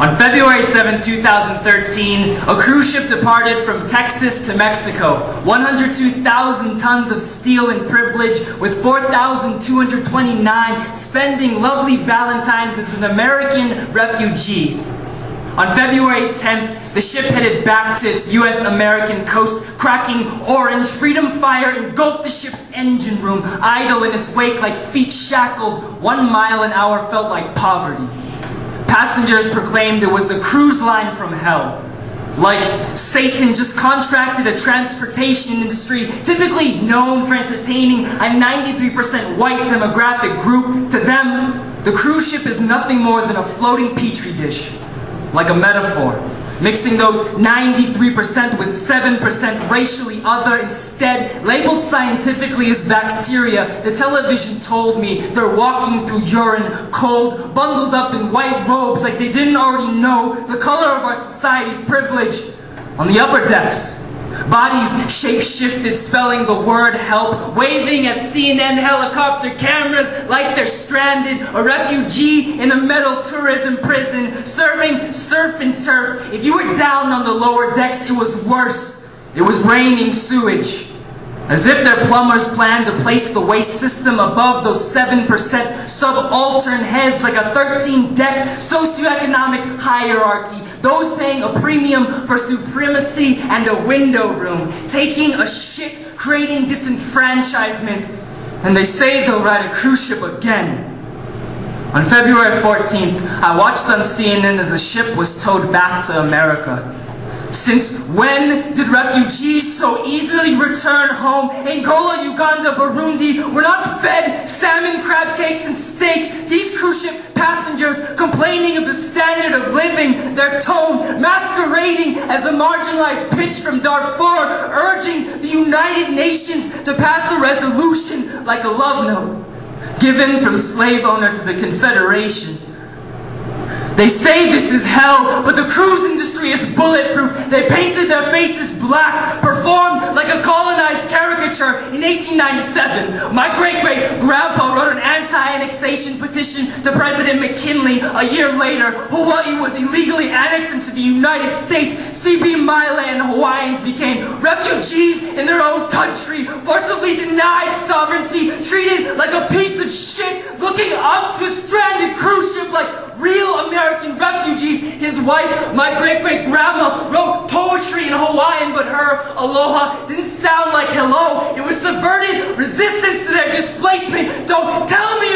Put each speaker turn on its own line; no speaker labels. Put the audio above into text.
On February 7, 2013, a cruise ship departed from Texas to Mexico. 102,000 tons of steel and privilege, with 4,229 spending lovely Valentines as an American refugee. On February 10th, the ship headed back to its US-American coast, cracking orange. Freedom fire engulfed the ship's engine room, idle in its wake like feet shackled. 1 mile an hour felt like poverty. Passengers proclaimed it was the cruise line from hell. Like Satan just contracted a transportation industry typically known for entertaining a 93% white demographic group. To them, the cruise ship is nothing more than a floating petri dish, like a metaphor. Mixing those 93% with 7% racially other, instead labeled scientifically as bacteria. The television told me they're walking through urine, cold, bundled up in white robes like they didn't already know the color of our society's privilege. On the upper decks, bodies shape-shifted, spelling the word help, waving at CNN helicopter cameras like they're stranded. A refugee in a metal tourism prison, serving surf and turf. If you were down on the lower decks, it was worse. It was raining sewage. As if their plumbers planned to place the waste system above those 7% subaltern heads like a 13-deck socioeconomic hierarchy. Those paying a premium for supremacy and a window room. Taking a shit, creating disenfranchisement. And they say they'll ride a cruise ship again. On February 14th, I watched on CNN as the ship was towed back to America. Since when did refugees so easily return home? Angola, Uganda, Burundi were not fed salmon, crab cakes, and steak. These cruise ship passengers complaining of the standard of living, their tone masquerading as a marginalized pitch from Darfur, urging the United Nations to pass a resolution like a love note given from slave owner to the Confederation. They say this is hell, but the cruise industry is bulletproof. They painted their faces black, performed like a colonized caricature in 1897. My great-great-grandpa wrote an anti-annexation petition to President McKinley. A year later, Hawaii was illegally annexed into the United States. CB Maile and Hawaiians became refugees in their own country, forcibly denied sovereignty, treated like a piece of shit, looking up to a stranded cruise ship like real American refugees. His wife, my great-great-grandma, wrote poetry in Hawaiian, but her aloha didn't sound like hello. It was subverted resistance to their displacement. Don't tell me